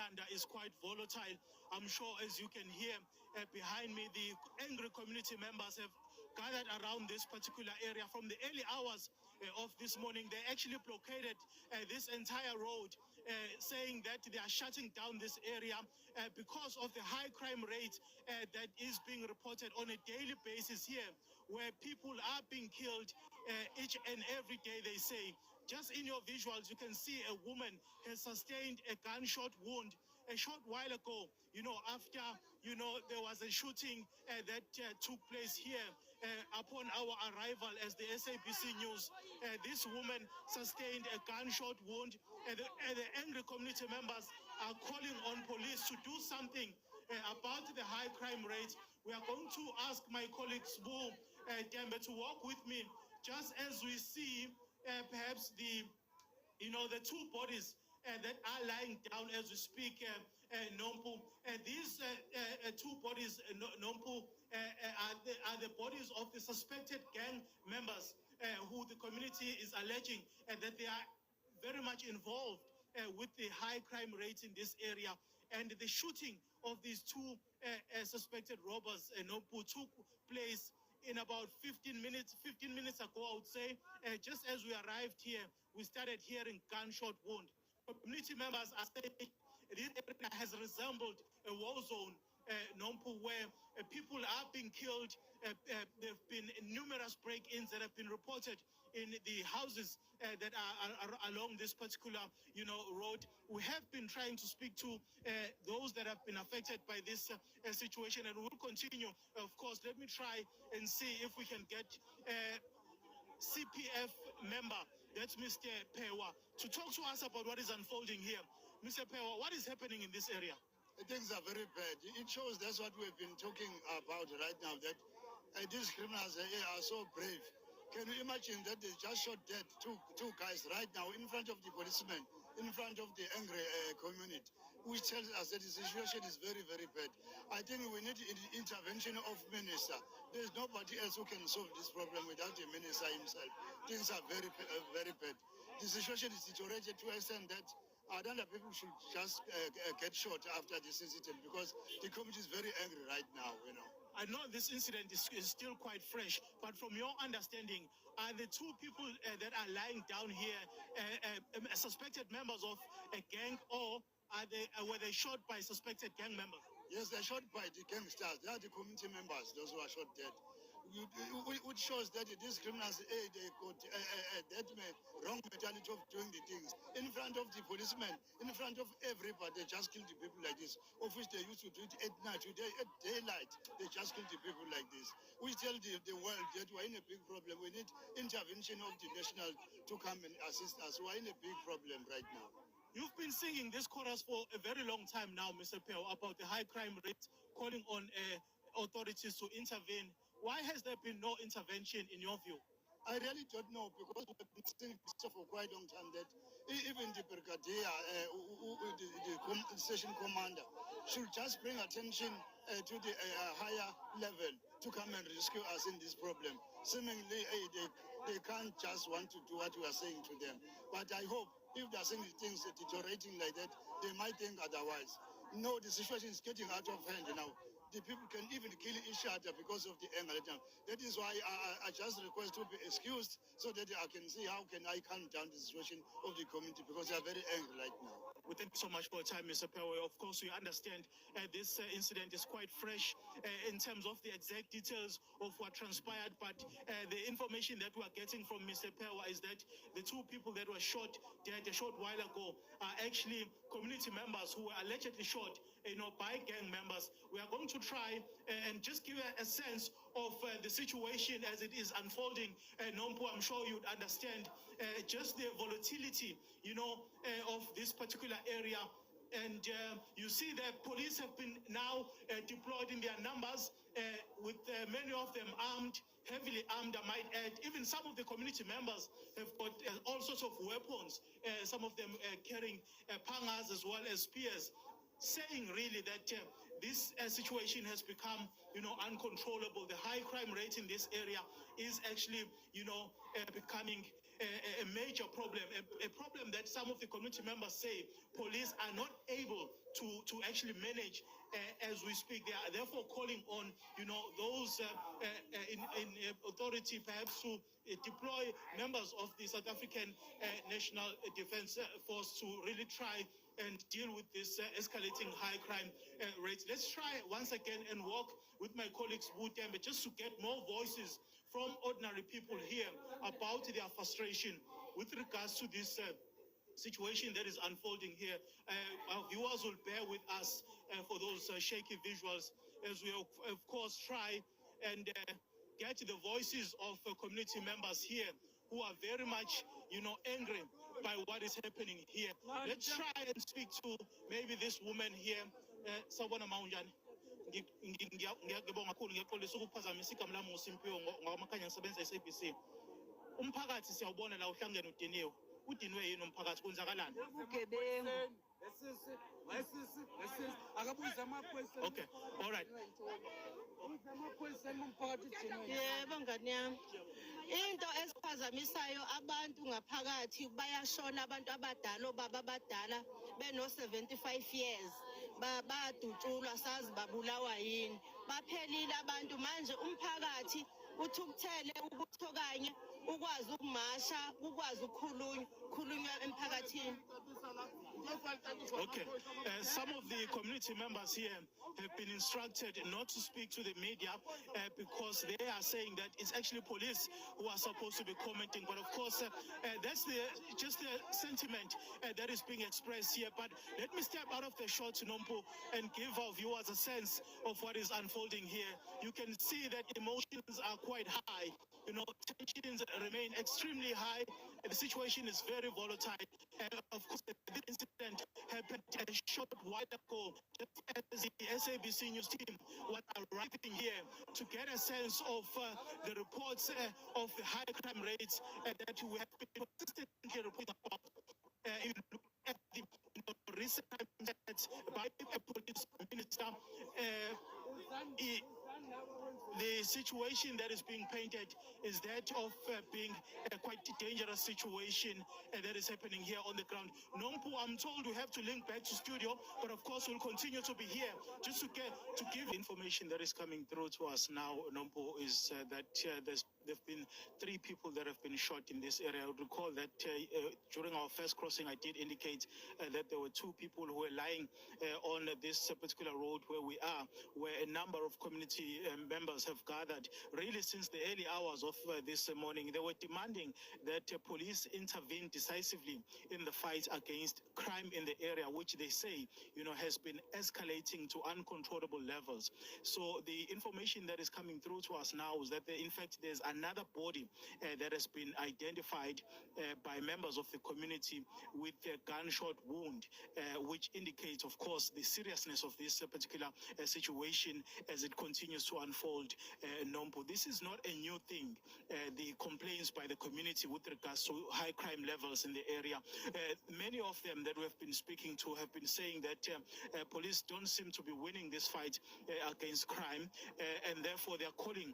Inanda is quite volatile. I'm sure, as you can hear behind me, the angry community members have gathered around this particular area from the early hours of this morning. They actually blockaded this entire road, saying that they are shutting down this area because of the high crime rate that is being reported on a daily basis here, where people are being killed each and every day, they say. Just in your visuals, you can see a woman has sustained a gunshot wound a short while ago, after, there was a shooting that took place here upon our arrival as the SABC News. This woman sustained a gunshot wound, and the angry community members are calling on police to do something about the high crime rate. We are going to ask my colleague Sbu Dembe to walk with me, just as we see perhaps the two bodies that are lying down as we speak, Nompu. These two bodies, Nompu, are the bodies of the suspected gang members who the community is alleging that they are very much involved with the high crime rate in this area. And the shooting of these two suspected robbers, Nompu, took place in about 15 minutes ago, I would say. Just as we arrived here, we started hearing gunshot wound. Community members are saying this area has resembled a war zone, Nompu, where people are being killed. There have been numerous break-ins that have been reported in the houses that are along this particular, road. We have been trying to speak to those that have been affected by this situation, and we'll continue. Of course, let me try and see if we can get CPF member, that's Mr. Pewa, to talk to us about what is unfolding here. Mr. Pewa, what is happening in this area? Things are very bad. It shows that's what we've been talking about right now, that these criminals are so brave. Can you imagine that they just shot dead two guys right now in front of the policemen, in front of the angry community, which tells us that the situation is very, very bad. I think we need the intervention of minister. There's nobody else who can solve this problem without the minister himself. Things are very, very bad. The situation is deteriorated to an extent that other people should just get shot after this incident, because the community is very angry right now, I know this incident is still quite fresh, but from your understanding, are the two people that are lying down here suspected members of a gang, or were they shot by suspected gang members? Yes, they're shot by the gangsters. They are the community members, those who are shot dead. Which shows that these criminals, they got that wrong mentality of doing the things. In front of the policemen, in front of everybody, they just kill the people like this, of which they used to do it at night. Today, at daylight, they just kill the people like this. We tell the world that we're in a big problem. We need intervention of the national to come and assist us. We're in a big problem right now. You've been singing this chorus for a very long time now, Mr. Pewa, about the high crime rate, calling on authorities to intervene. Why has there been no intervention in your view? I really don't know, because we've been saying this for quite a long time, that even the brigadier, the station commander, should just bring attention to the higher level to come and rescue us in this problem. Seemingly, they can't just want to do what we are saying to them. But I hope if they are saying things deteriorating like that, they might think otherwise. No, the situation is getting out of hand now. The people can even kill each other because of the anger. That is why I just request to be excused, so that I can see how can I calm down the situation of the community, because they are very angry right now. Well, thank you so much for your time, Mr. Pewa. Of course, we understand this incident is quite fresh in terms of the exact details of what transpired, but the information that we are getting from Mr. Pewa is that the two people that were shot dead a short while ago are actually community members who were allegedly shot, by gang members. We are going to try and just give a sense of the situation as it is unfolding. Nompu, I'm sure you'd understand just the volatility, of this particular area. And you see that police have been now deployed in their numbers, with many of them armed, heavily armed, I might add. Even some of the community members have got all sorts of weapons, some of them carrying pangas as well as spears, saying really that this situation has become, uncontrollable. The high crime rate in this area is actually, becoming a major problem, a problem that some of the community members say police are not able to to actually manage as we speak. They are therefore calling on, those in authority perhaps to deploy members of the South African National Defence Force to really try and deal with this escalating high crime rates. Let's try once again and work with my colleagues Butembe just to get more voices from ordinary people here about their frustration with regards to this situation that is unfolding here. Our viewers will bear with us for those shaky visuals as we of course try and get the voices of community members here who are very much, angry by what is happening here. Let's try and speak to maybe this woman here. Sawubona Maunjani. Ngiyabonga kakhulu ngiyaxolisa ukuphazamisa igama lami nguSimphiwe ngoba makhanya ngisebenza e-SABC. Umphakathi siyawubona la uhlangene udiniwe. Udinwe yini umphakathi kwenzakalani? Ubugebengu. Okay, all right. Yebo ngani yami. Into esiphazamisayo abantu ngaphakathi bayashona abantu abadala obaba abadala beno 75 years. Badutshulwa sazi babulawa yini. Baphelile abantu manje umphakathi uthukuthele ukuthi okanye ukwazi ukumasha ukwazi ukukhulunywa emphakathini. Okay, some of the community members here have been instructed not to speak to the media because they are saying that it's actually police who are supposed to be commenting. But of course, that's just the sentiment that is being expressed here. But let me step out of the shot, Nompo, and give our viewers a sense of what is unfolding here. You can see that emotions are quite high. Tensions remain extremely high. The situation is very volatile. Of course, this incident happened a short while ago, just as the SABC News team was arriving here to get a sense of the reports of the high crime rates that we have been consistently reporting about. If you look at the recent times by the police minister, the situation that is being painted is that of being a quite dangerous situation that is happening here on the ground. Nompu, I'm told we have to link back to studio, but of course we'll continue to be here just to give information that is coming through to us now. Nompu, is that there's been 3 people that have been shot in this area. I would recall that during our first crossing, I did indicate that there were 2 people who were lying on this particular road where we are, where a number of community members have gathered really since the early hours of this morning. They were demanding that police intervene decisively in the fight against crime in the area, which they say, has been escalating to uncontrollable levels. So the information that is coming through to us now is that in fact there's another body that has been identified by members of the community with a gunshot wound, which indicates, of course, the seriousness of this particular situation as it continues to unfold. Nompo, this is not a new thing. The complaints by the community with regards to high crime levels in the area. Many of them that we have been speaking to have been saying that police don't seem to be winning this fight against crime, and therefore they are calling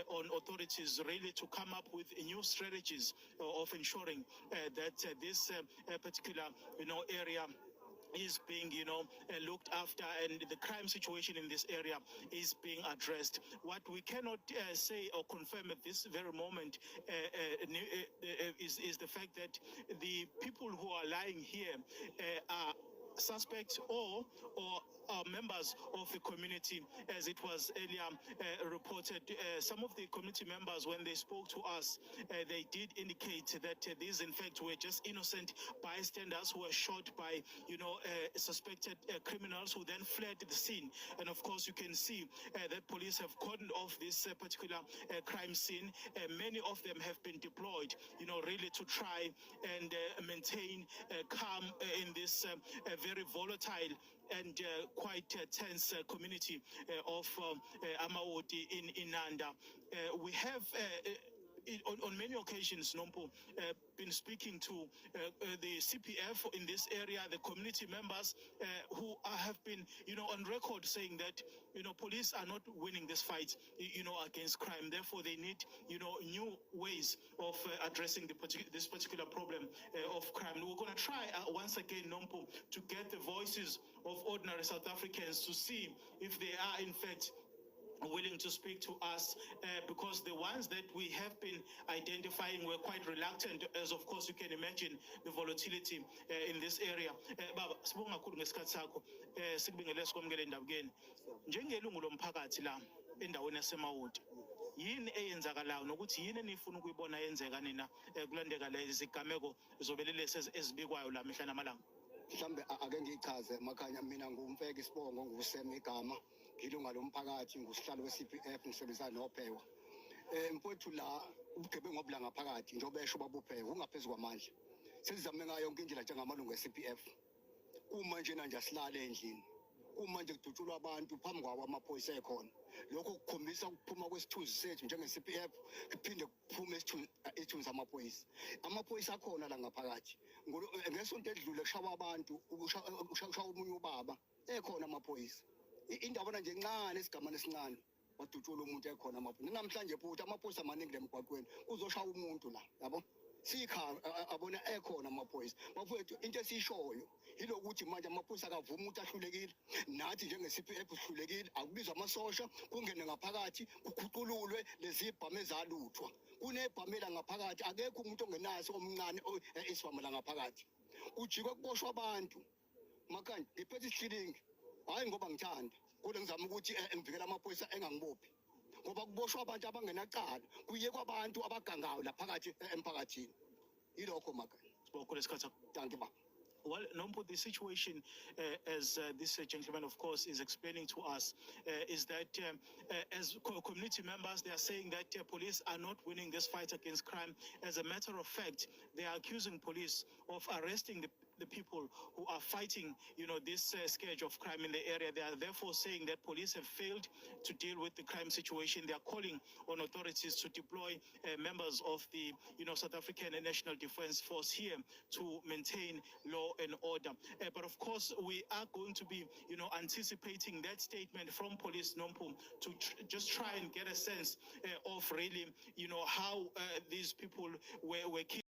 on authorities really to come up with new strategies of ensuring that this particular area is being looked after, and the crime situation in this area is being addressed. What we cannot say or confirm at this very moment is the fact that the people who are lying here are suspects or members of the community, as it was earlier reported. Some of the community members, when they spoke to us, they did indicate that these in fact were just innocent bystanders who were shot by suspected criminals who then fled the scene. And of course you can see that police have cordoned off this particular crime scene. Many of them have been deployed really to try and maintain calm in this very volatile and quite tense community of Amaoti in Inanda. We have on many occasions, Nompo, been speaking to the CPF in this area, the community members who have been, on record saying that, police are not winning this fight, against crime. Therefore, they need, new ways of addressing this particular problem of crime. We're going to try once again, Nompo, to get the voices of ordinary South Africans to see if they are, in fact, willing to speak to us, because the ones that we have been identifying were quite reluctant, as of course you can imagine the volatility in this area. Baba, sibonga kakhulu ngesikhathi sakho. Sikubingelele sikwamukele endabukeni. Njengelungu lomphakathi la endaweni yaseMawoti, yini eyenzakalayo nokuthi yini enifuna ukuyibona yenzeka nina kulandeka lezi zigameko zobelelesi ezibikwayo la mihla namalanga? Mhlambe ake ngichaze makhanya, mina ngumfeki Sibongo, ngusema igama, ngilunga lomphakathi, ngusihlalo we-CPF, ngisebenza noPhewa. Mfowethu la ubugebengu obula ngaphakathi njengoba esho babuPhewa ungaphezulu kwamandla. Sizame ngayo yonke indlela njengamalungu e-CPF. Uma nje nje asilale endlini. Uma nje kudutshulwa abantu phambi kwabo amaphoyisa ekhona. Lokho kukhombisa ukuphuma kwesithunzi sethu njenge-CPF, kuphinde kuphume isithunzi samaphoyisa. Amaphoyisa akhona la ngaphakathi. Ngesonto edlule kushawa abantu, kushawa umunye ubaba, ekhona amaphoyisa. Indabona nje encane esigamane esincane wadutshula umuntu ekhona amaphoyisa. Namhlanje futhi amaphoyisa amaningi lemgwaqweni kuzoshaya umuntu la, yabo? Sikha abona ekhona amaphoyisa. Bafowethu into esishoyo yilokuthi manje amaphoyisa akavuma ukuthi ahlulekile. Nathi njenge-CPF sihlulekile, akubizwa amasosha kungene ngaphakathi kukhucululwe lezi ibhamu ezaluthwa. Kunebhamela ngaphakathi, akekho umuntu ongenaso omncane esibamela ngaphakathi. Kujikwe kuboshwa abantu. Makanje ngiphethe isihlilingi. Hayi ngoba ngithanda, kodwa ngizama ukuthi ngivikele amaphoyisa engangibophi. Ngoba kuboshwa abantu abangenacala, kuye kwabantu abagangayo la phakathi emphakathini. Yilokho makanje. Thank you. Well, Nompo, the situation, as this gentleman, of course, is explaining to us, is that as community members, they are saying that police are not winning this fight against crime. As a matter of fact, they are accusing police of arresting the people who are fighting, this scourge of crime in the area. They are therefore saying that police have failed to deal with the crime situation. They are calling on authorities to deploy members of the, South African National Defence Force here to maintain law and order. But of course, we are going to be, anticipating that statement from police, Nompo, to just try and get a sense of really, how these people were killed.